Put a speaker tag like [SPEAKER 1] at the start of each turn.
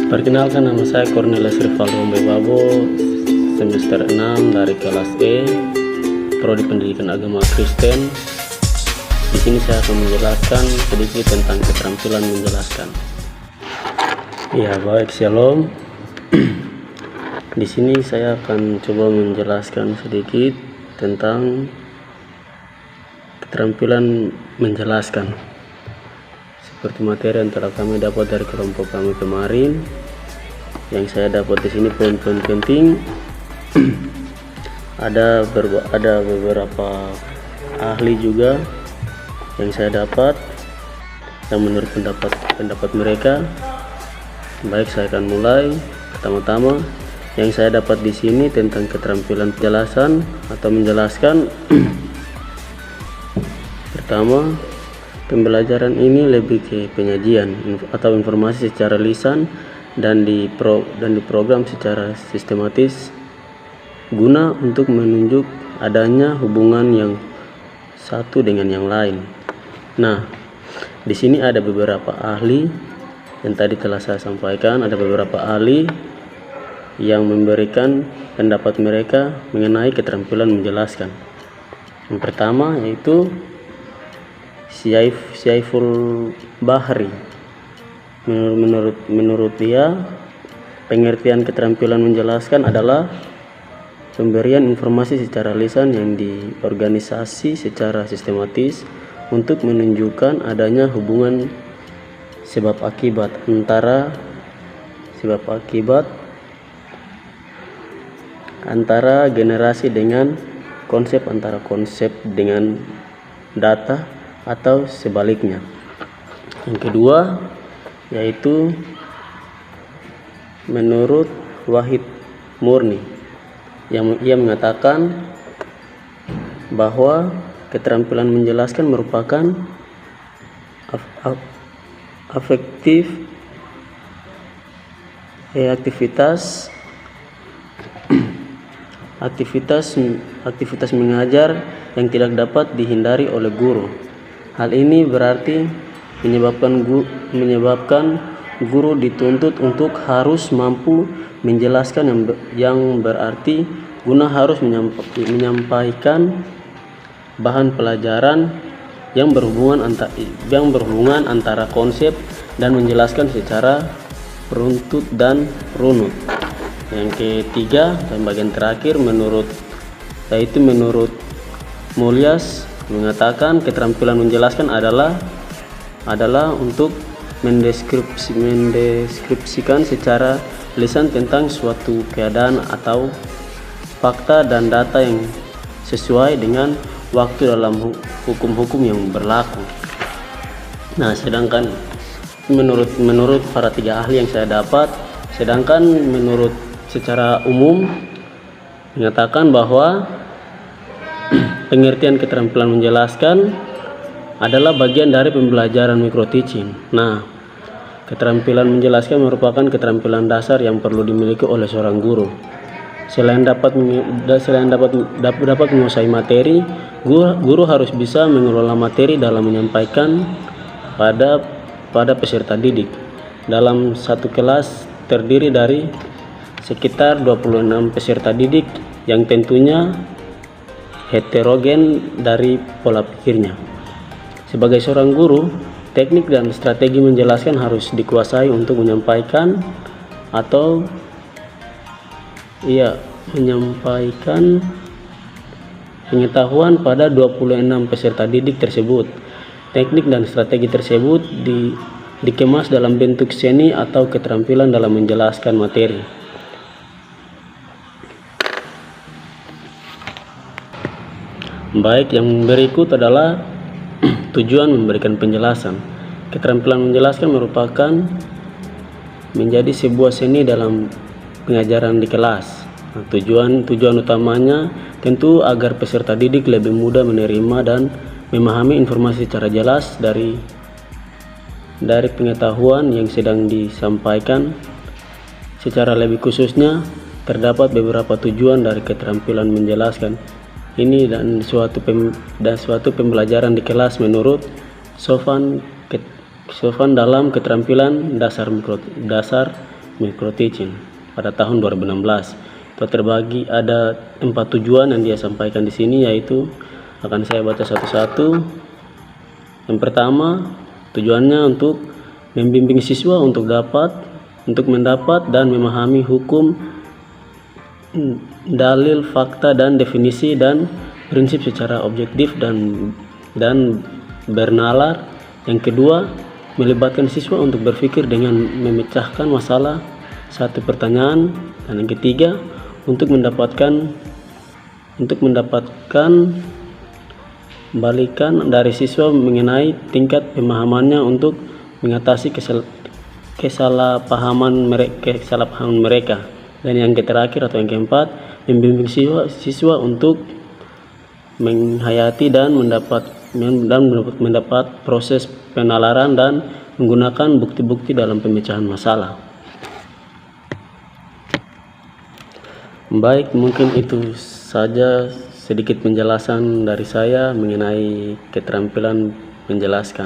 [SPEAKER 1] Perkenalkan, nama saya Cornelis Rivaldo Mbebabo, semester 6 dari kelas E, Prodi Pendidikan Agama Kristen. Di sini saya akan menjelaskan sedikit tentang keterampilan menjelaskan. Ya, baik, shalom. Di sini saya akan coba menjelaskan sedikit tentang keterampilan menjelaskan. Seperti materi yang telah kami dapat dari kelompok kami kemarin, yang saya dapat di sini poin-poin penting. ada beberapa ahli juga yang saya dapat, yang menurut pendapat mereka. Baik, saya akan mulai. Pertama-tama yang saya dapat di sini tentang keterampilan penjelasan atau menjelaskan. Pertama, pembelajaran ini lebih ke penyajian atau informasi secara lisan dan diprogram secara sistematis guna untuk menunjuk adanya hubungan yang satu dengan yang lain. Nah, di sini ada beberapa ahli yang tadi telah saya sampaikan. Ada beberapa ahli yang memberikan pendapat mereka mengenai keterampilan menjelaskan. Yang pertama yaitu Syaiful Bahri. Menurut dia, pengertian keterampilan menjelaskan adalah pemberian informasi secara lisan yang diorganisasi secara sistematis untuk menunjukkan adanya hubungan sebab akibat antara generasi dengan konsep, antara konsep dengan data, atau sebaliknya. Yang kedua yaitu menurut Wahid Murni, yang ia mengatakan bahwa keterampilan menjelaskan merupakan aktivitas mengajar yang tidak dapat dihindari oleh guru. Hal ini berarti menyebabkan guru dituntut untuk harus mampu menjelaskan, yang berarti guna harus menyampaikan bahan pelajaran yang berhubungan antara konsep dan menjelaskan secara runtut dan runut. Yang ketiga dan bagian terakhir menurut Mulyas mengatakan keterampilan menjelaskan adalah untuk mendeskripsikan secara lisan tentang suatu keadaan atau fakta dan data yang sesuai dengan waktu dalam hukum-hukum yang berlaku. Nah, sedangkan menurut para tiga ahli yang saya dapat, menurut secara umum mengatakan bahwa pengertian keterampilan menjelaskan adalah bagian dari pembelajaran micro teaching. Nah, keterampilan menjelaskan merupakan keterampilan dasar yang perlu dimiliki oleh seorang guru. Selain dapat menguasai materi, guru harus bisa mengelola materi dalam menyampaikan pada peserta didik. Dalam satu kelas terdiri dari sekitar 26 peserta didik yang tentunya heterogen dari pola pikirnya. Sebagai seorang guru, teknik dan strategi menjelaskan harus dikuasai untuk menyampaikan pengetahuan pada 26 peserta didik tersebut. Teknik dan strategi tersebut dikemas dalam bentuk seni atau keterampilan dalam menjelaskan materi. Baik, yang berikut adalah tujuan memberikan penjelasan. Keterampilan menjelaskan merupakan menjadi sebuah seni dalam pengajaran di kelas. Nah, tujuan utamanya tentu agar peserta didik lebih mudah menerima dan memahami informasi secara jelas dari pengetahuan yang sedang disampaikan. Secara lebih khususnya, terdapat beberapa tujuan dari keterampilan menjelaskan ini dan suatu pembelajaran di kelas menurut Sofan dalam keterampilan dasar micro-teaching pada tahun 2016. Itu terbagi ada 4 tujuan yang dia sampaikan di sini, yaitu akan saya baca satu-satu. Yang pertama, tujuannya untuk membimbing siswa untuk mendapat dan memahami hukum, dalil, fakta, dan definisi dan prinsip secara objektif dan bernalar. Yang kedua, melibatkan siswa untuk berpikir dengan memecahkan masalah satu pertanyaan. Dan yang ketiga, untuk mendapatkan balikan dari siswa mengenai tingkat pemahamannya untuk mengatasi kesalahpahaman mereka. Dan yang terakhir atau yang keempat, membimbing siswa untuk menghayati dan mendapat proses penalaran dan menggunakan bukti-bukti dalam pemecahan masalah. Baik, mungkin itu saja sedikit penjelasan dari saya mengenai keterampilan menjelaskan.